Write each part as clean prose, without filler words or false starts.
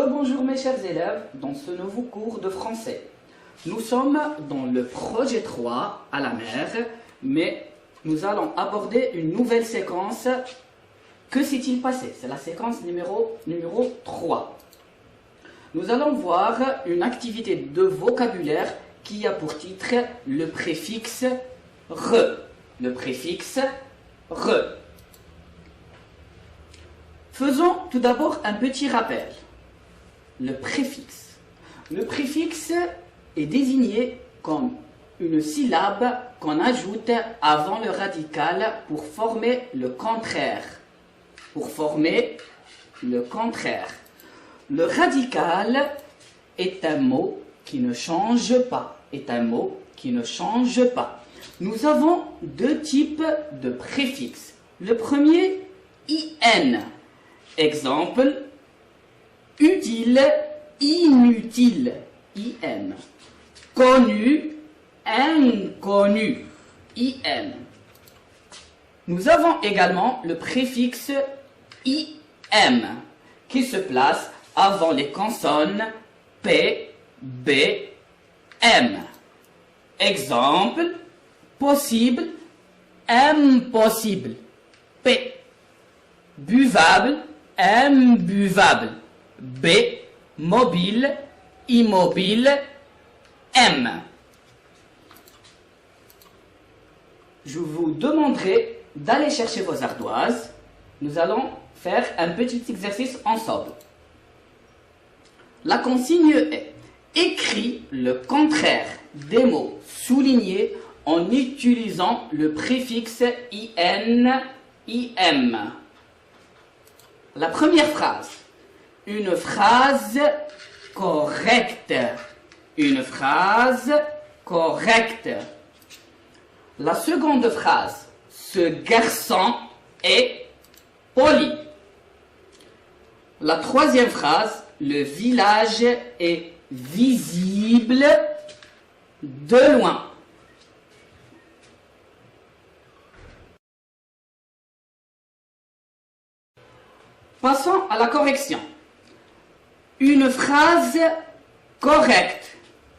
Rebonjour mes chers élèves dans ce nouveau cours de français. Nous sommes dans le projet 3 à la mer, mais nous allons aborder une nouvelle séquence. Que s'est-il passé? C'est la séquence numéro 3. Nous allons voir une activité de vocabulaire qui a pour titre le préfixe re. Le préfixe re. Faisons tout d'abord un petit rappel. Le préfixe. Le préfixe est désigné comme une syllabe qu'on ajoute avant le radical pour former le contraire. Pour former le contraire. Le radical est un mot qui ne change pas. Est un mot qui ne change pas. Nous avons deux types de préfixes. Le premier, IN. Exemple, utile, inutile, IN. Connu, inconnu, IN. Nous avons également le préfixe IM qui se place avant les consonnes P, B, M. Exemple, possible, impossible, P. Buvable, imbuvable, B. Mobile, immobile, M. Je vous demanderai d'aller chercher vos ardoises. Nous allons faire un petit exercice ensemble. La consigne est: écris le contraire des mots soulignés en utilisant le préfixe IN, IM. La première phrase. Une phrase correcte. Une phrase correcte. La seconde phrase. Ce garçon est poli. La troisième phrase. Le village est visible de loin. Passons à la correction. Une phrase correcte.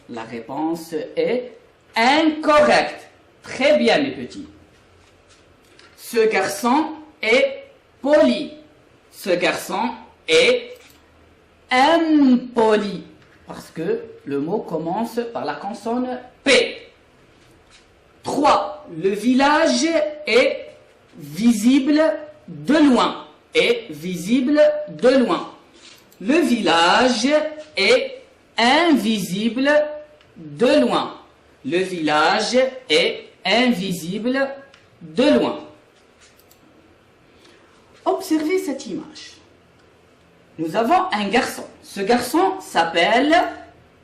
La réponse est incorrecte. Très bien, mes petits. Ce garçon est poli. Ce garçon est impoli. Parce que le mot commence par la consonne P. 3. Le village est visible de loin. Est visible de loin. Le village est invisible de loin. Le village est invisible de loin. Observez cette image. Nous avons un garçon. Ce garçon s'appelle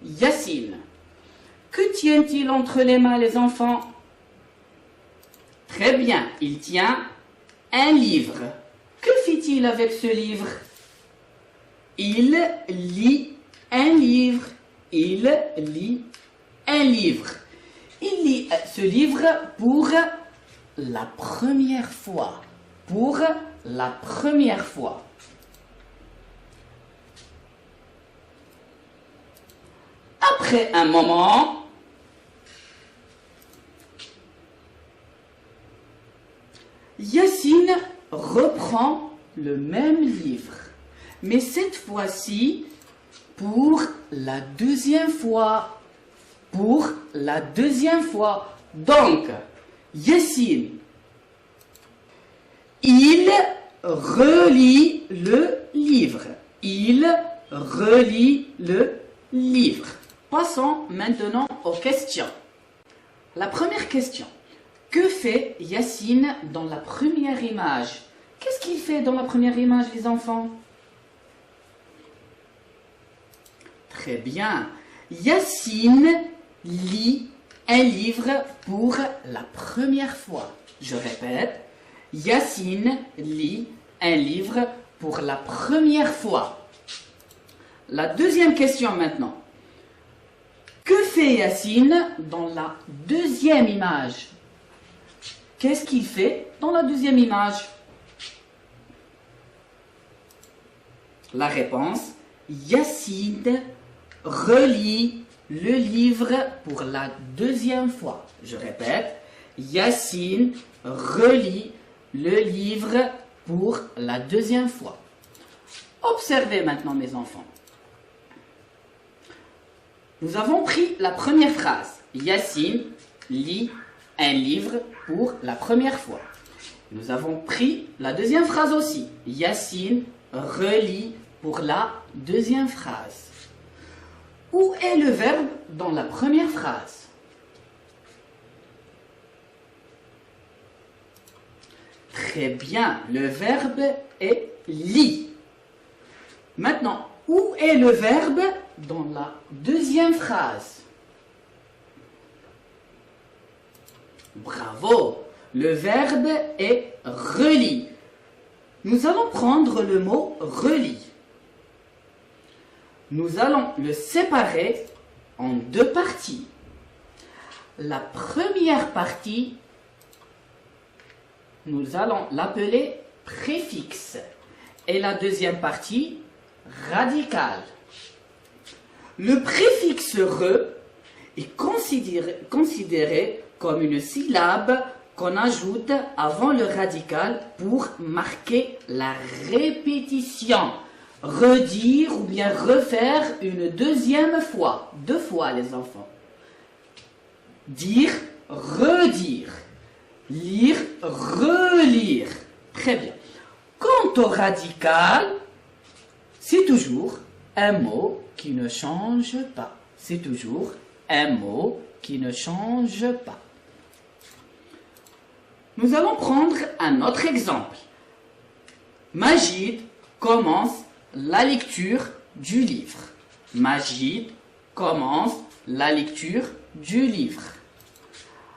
Yassine. Que tient-il entre les mains, les enfants? Très bien, il tient un livre. Que fait-il avec ce livre? Il lit un livre. Il lit un livre. Il lit ce livre pour la première fois. Pour la première fois. Après un moment, Yassine reprend le même livre, mais cette fois-ci pour la deuxième fois. Pour la deuxième fois. Donc, Yassine, il relit le livre. Il relit le livre. Passons maintenant aux questions. La première question. Que fait Yassine dans la première image? Qu'est-ce qu'il fait dans la première image, les enfants? Très bien. Yassine lit un livre pour la première fois. Je répète. Yassine lit un livre pour la première fois. La deuxième question maintenant. Que fait Yassine dans la deuxième image? Qu'est-ce qu'il fait dans la deuxième image? La réponse, Yacine relit le livre pour la deuxième fois. Je répète, Yacine relit le livre pour la deuxième fois. Observez maintenant mes enfants. Nous avons pris la première phrase. Yacine lit un livre pour la première fois. Nous avons pris la deuxième phrase aussi. Yacine relit pour la deuxième phrase. Où est le verbe dans la première phrase? Très bien, le verbe est lit. Maintenant, où est le verbe dans la deuxième phrase? Bravo, le verbe est relit. Nous allons prendre le mot relit. Nous allons le séparer en deux parties. La première partie, nous allons l'appeler préfixe. Et la deuxième partie, radical. Le préfixe re est considéré comme une syllabe qu'on ajoute avant le radical pour marquer la répétition. Redire ou bien refaire une deuxième fois. Deux fois les enfants. Dire, redire. Lire, relire. Très bien. Quant au radical, c'est toujours un mot qui ne change pas. C'est toujours un mot qui ne change pas. Nous allons prendre un autre exemple. Majid commence la lecture du livre. Majid commence la lecture du livre.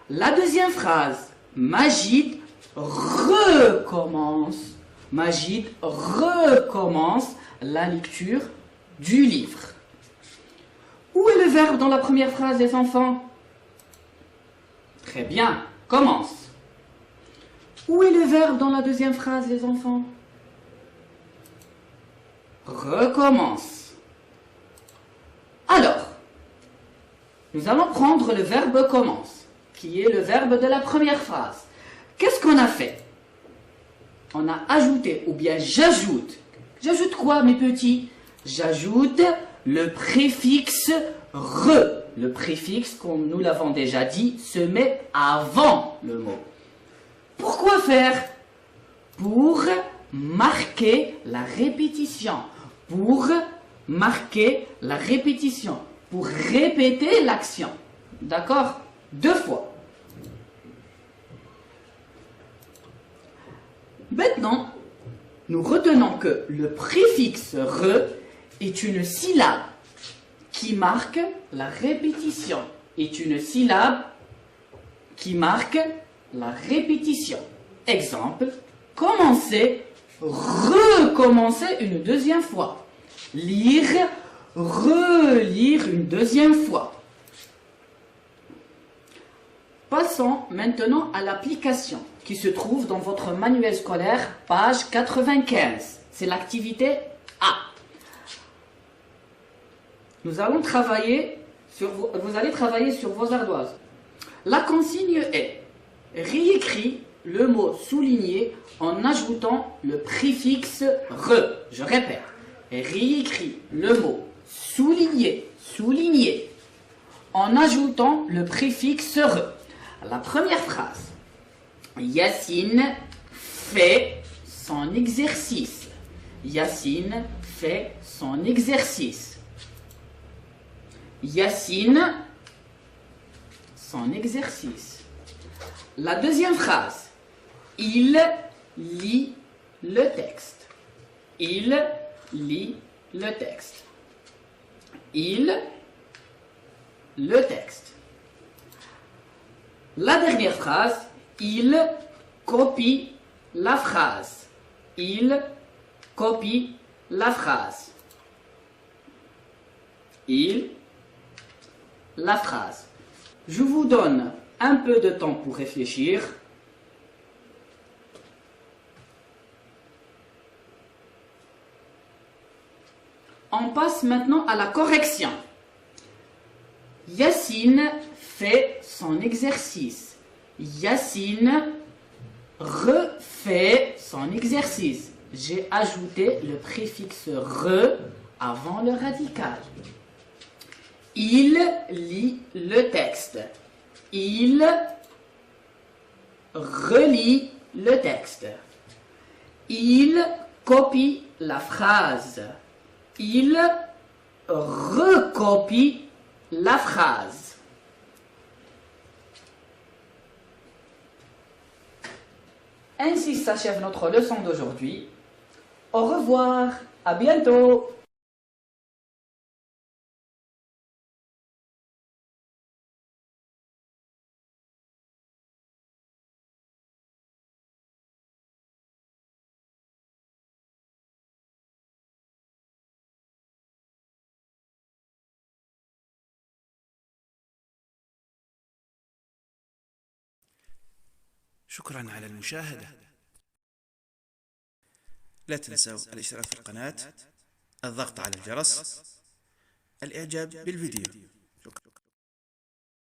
La deuxième phrase, Majid recommence. Majid recommence la lecture du livre. Où est le verbe dans la première phrase, les enfants? Très bien, commence. Où est le verbe dans la deuxième phrase, les enfants? Recommence. Alors, nous allons prendre le verbe commence, qui est le verbe de la première phrase. Qu'est-ce qu'on a fait? On a ajouté, ou bien j'ajoute. J'ajoute quoi, mes petits? J'ajoute le préfixe re. Le préfixe, comme nous l'avons déjà dit, se met avant le mot. Pourquoi faire? Pour marquer la répétition. Pour marquer la répétition. Pour répéter l'action. D'accord? Deux fois. Maintenant, nous retenons que le préfixe re est une syllabe qui marque la répétition. Est une syllabe qui marque la répétition. Exemple, commencer, recommencer une deuxième fois. Lire, relire une deuxième fois. Passons maintenant à l'application qui se trouve dans votre manuel scolaire, page 95. C'est l'activité A. Vous allez travailler sur vos ardoises. La consigne est réécrit le mot souligné en ajoutant le préfixe re. Je répète, réécrit le mot souligné en ajoutant le préfixe re. La première phrase. Yacine fait son exercice. Yacine fait son exercice. Yacine, son exercice. La deuxième phrase. Il lit le texte. Il lit le texte. Il, le texte. La dernière phrase. Il copie la phrase. Il copie la phrase. Il, la phrase. Je vous donne un peu de temps pour réfléchir. On passe maintenant à la correction. Yacine fait son exercice. Yacine refait son exercice. J'ai ajouté le préfixe re avant le radical. Il lit le texte. Il relit le texte. Il copie la phrase. Il recopie la phrase. Ainsi s'achève notre leçon d'aujourd'hui. Au revoir, à bientôt. شكرا على المشاهدة. لا تنسوا الاشتراك في القناة، الضغط على الجرس، الإعجاب بالفيديو.